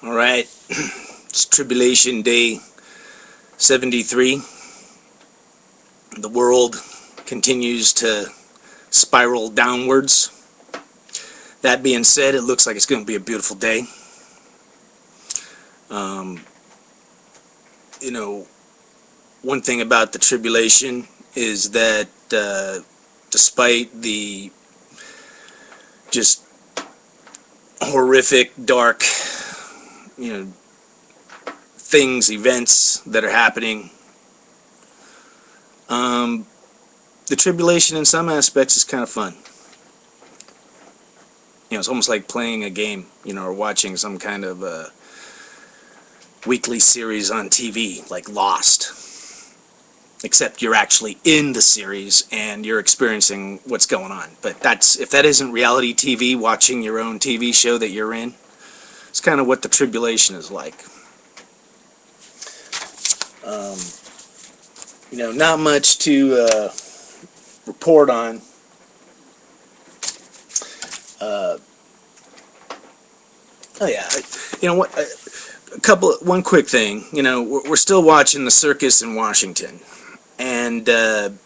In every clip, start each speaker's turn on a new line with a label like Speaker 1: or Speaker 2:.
Speaker 1: Alright, it's Tribulation Day 73. The world continues to spiral downwards. That being said, it looks like it's going to be a beautiful day. You know, one thing about the tribulation is that despite the just horrific, dark, events that are happening, the tribulation in some aspects is kind of fun. It's almost like playing a game, or watching some kind of weekly series on TV, like Lost. Except you're actually in the series and you're experiencing what's going on. But if that isn't reality TV, watching your own TV show that you're in, it's kind of what the tribulation is like. Not much to report on. One quick thing. We're still watching the circus in Washington, and I'm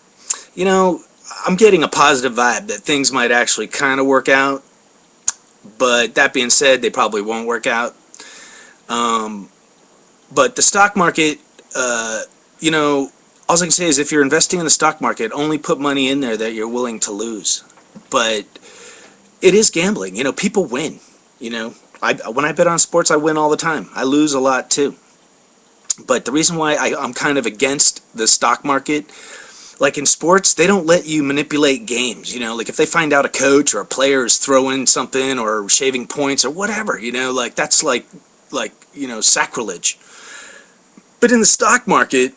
Speaker 1: getting a positive vibe that things might actually kind of work out. But that being said, they probably won't work out. But the stock market, all I can say is if you're investing in the stock market, only put money in there that you're willing to lose. But it is gambling. People win. When I bet on sports, I win all the time. I lose a lot too. But the reason why I'm kind of against the stock market, like in sports, they don't let you manipulate games. Like if they find out a coach or a player is throwing something or shaving points or whatever, that's like sacrilege. But in the stock market,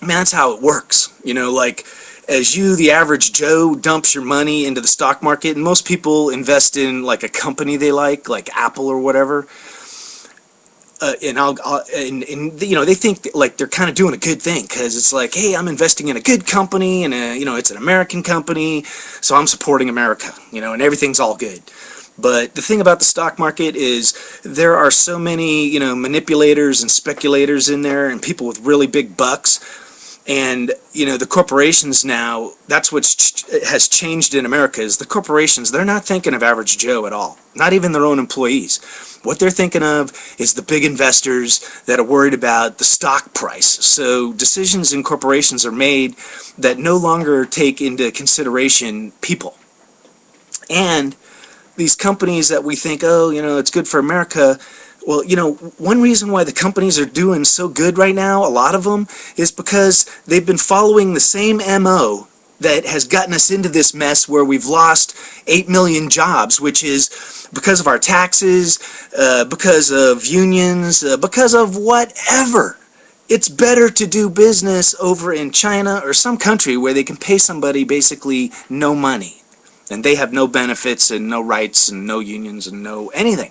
Speaker 1: man, that's how it works. Like as the average Joe, dumps your money into the stock market, and most people invest in like a company they like Apple or whatever. They think like they're kind of doing a good thing because it's like, hey, I'm investing in a good company and it's an American company, so I'm supporting America, and everything's all good. But the thing about the stock market is there are so many, manipulators and speculators in there and people with really big bucks. And, the corporations now, that's what has changed in America is the corporations, they're not thinking of average Joe at all. Not even their own employees. What they're thinking of is the big investors that are worried about the stock price. So decisions in corporations are made that no longer take into consideration people. And these companies that we think, it's good for America. Well, one reason why the companies are doing so good right now, a lot of them, is because they've been following the same MO that has gotten us into this mess where we've lost 8 million jobs, which is because of our taxes, because of unions, because of whatever. It's better to do business over in China or some country where they can pay somebody basically no money. And they have no benefits and no rights and no unions and no anything.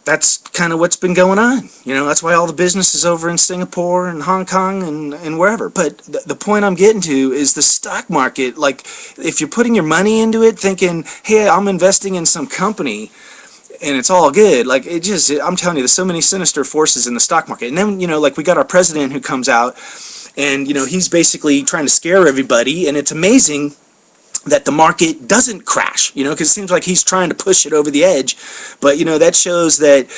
Speaker 1: That's kind of what's been going on. That's why all the business is over in Singapore and Hong Kong and wherever. But the point I'm getting to is the stock market. Like, if you're putting your money into it thinking, hey, I'm investing in some company and it's all good, like I'm telling you, there's so many sinister forces in the stock market. And then, like we got our president who comes out and, he's basically trying to scare everybody, and it's amazing that the market doesn't crash, because it seems like he's trying to push it over the edge. But, that shows that,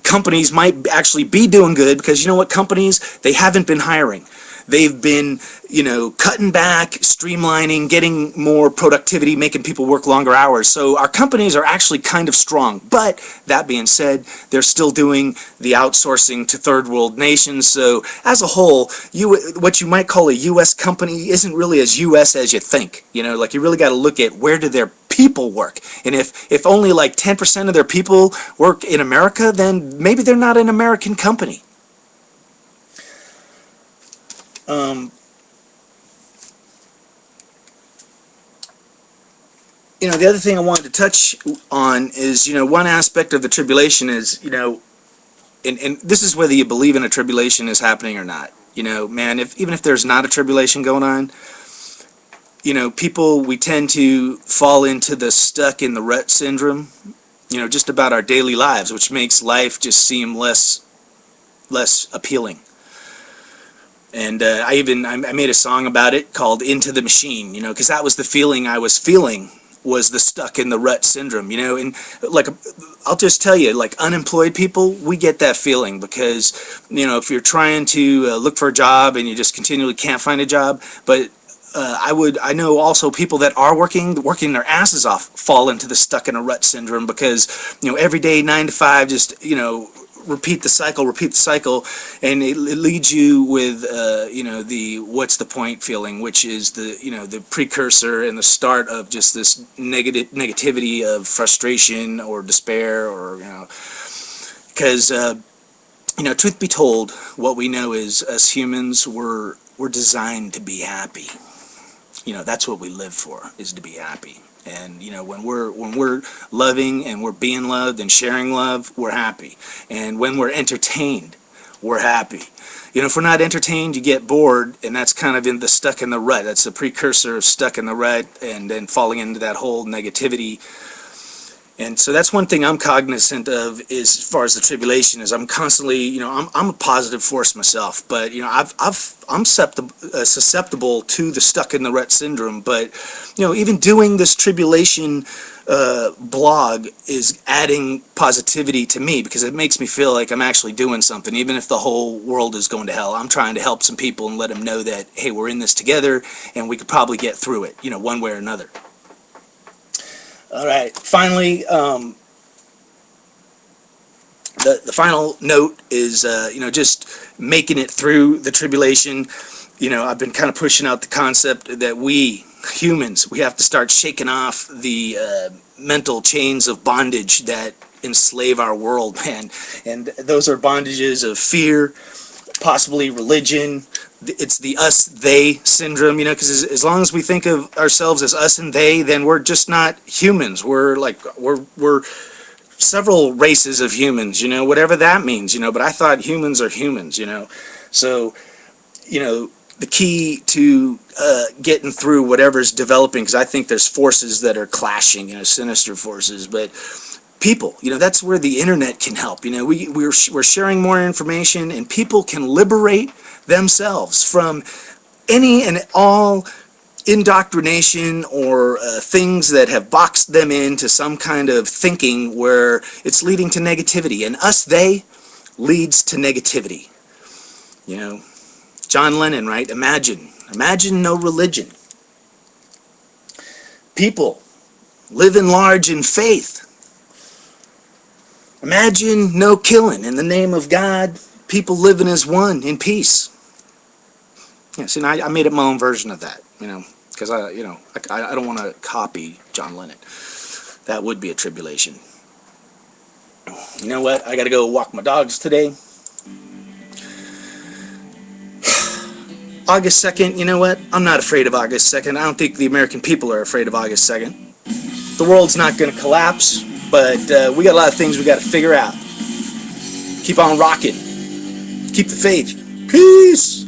Speaker 1: companies might actually be doing good because, companies, they haven't been hiring. They've been, cutting back, streamlining, getting more productivity, making people work longer hours. So our companies are actually kind of strong. But that being said, they're still doing the outsourcing to third world nations. So as a whole, what you might call a U.S. company isn't really as U.S. as you think. Like you really got to look at where do their people work. And if only like 10% of their people work in America, then maybe they're not an American company. The other thing I wanted to touch on is, one aspect of the tribulation is, and this is whether you believe in a tribulation is happening or not. Man, even if there's not a tribulation going on, people, we tend to fall into the stuck in the rut syndrome, just about our daily lives, which makes life just seem less appealing. And I made a song about it called Into the Machine, because that was the feeling I was feeling, was the stuck in the rut syndrome, and like, I'll just tell you, like, unemployed people, we get that feeling because, if you're trying to look for a job and you just continually can't find a job, but I know also people that are working their asses off fall into the stuck in a rut syndrome because, every day 9 to 5, just, repeat the cycle, and it leads you with, the what's the point feeling, which is the precursor and the start of just this negativity of frustration or despair, or, because, truth be told, what we know is us humans, we're designed to be happy. That's what we live for, is to be happy. And when we're loving and we're being loved and sharing love, we're happy. And when we're entertained, we're happy. If we're not entertained, you get bored, and that's kind of in the stuck in the rut. That's the precursor of stuck in the rut, and then falling into that whole negativity. And so that's one thing I'm cognizant of, is as far as the tribulation, is I'm constantly, I'm a positive force myself, but I'm susceptible to the stuck in the rut syndrome. But even doing this tribulation blog is adding positivity to me, because it makes me feel like I'm actually doing something, even if the whole world is going to hell. I'm trying to help some people and let them know that, hey, we're in this together, and we could probably get through it, one way or another. All right, finally, the final note is, just making it through the tribulation. I've been kind of pushing out the concept that we, humans, we have to start shaking off the mental chains of bondage that enslave our world, man. And those are bondages of fear, possibly religion. It's the us-they syndrome, because as long as we think of ourselves as us and they, then we're just not humans. We're several races of humans, whatever that means, but I thought humans are humans, So, the key to getting through whatever's developing, because I think there's forces that are clashing, sinister forces, but people, that's where the internet can help. We're sharing more information, and people can liberate themselves from any and all indoctrination or things that have boxed them into some kind of thinking where it's leading to negativity. And us-they leads to negativity. John Lennon, right? Imagine no religion. People living large in faith. Imagine no killing in the name of God. People living as one in peace. See, I made up my own version of that, because I don't want to copy John Lennon. That would be a tribulation. You know what? I got to go walk my dogs today. August 2nd, you know what? I'm not afraid of August 2nd. I don't think the American people are afraid of August 2nd. The world's not going to collapse, but we got a lot of things we got to figure out. Keep on rocking. Keep the faith. Peace!